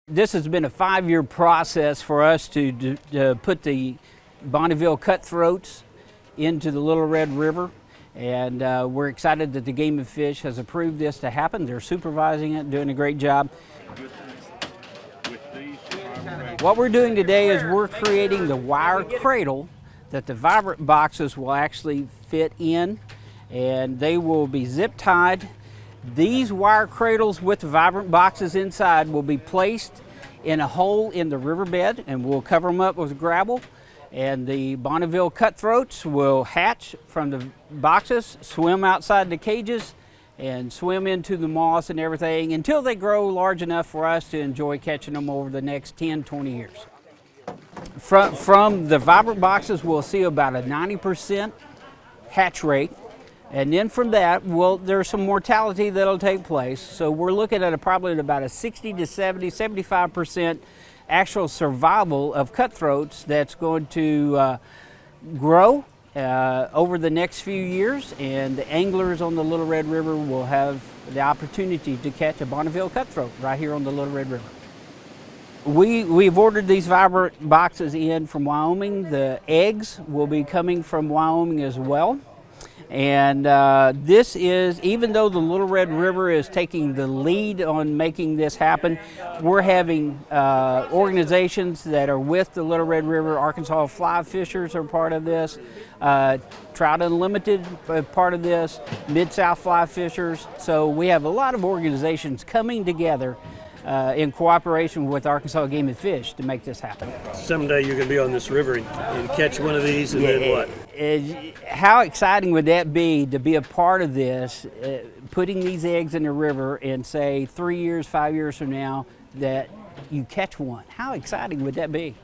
This has been a 5-year process for us to put the Bonneville Cutthroats into the Little Red River, and we're excited that the Game and Fish has approved this to happen. They're supervising it, doing a great job. What we're doing today is we're creating the wire cradle that the vibrant boxes will actually fit in, and they will be zip tied. These wire cradles with the vibrant boxes inside will be placed in a hole in the riverbed, and we'll cover them up with gravel. And the Bonneville Cutthroats will hatch from the boxes, swim outside the cages, and swim into the moss and everything until they grow large enough for us to enjoy catching them over the next 10, 20 years. From the vibrant boxes, we'll see about a 90% hatch rate. And then from that, there's some mortality that'll take place. So we're looking at probably about a 60 to 70, 75% actual survival of cutthroats that's going to grow over the next few years. And the anglers on the Little Red River will have the opportunity to catch a Bonneville cutthroat right here on the Little Red River. We've ordered these vibrant boxes in from Wyoming. The eggs will be coming from Wyoming as well. And this is, even though the Little Red River is taking the lead on making this happen, we're having organizations that are with the Little Red River. Arkansas Fly Fishers are part of this, Trout Unlimited part of this, Mid-South Fly Fishers. So we have a lot of organizations coming together in cooperation with Arkansas Game and Fish to make this happen. Someday you're going to be on this river and catch one of these, and then what? How exciting would that be to be a part of this, putting these eggs in the river, and say 3 years, 5 years from now that you catch one? How exciting would that be?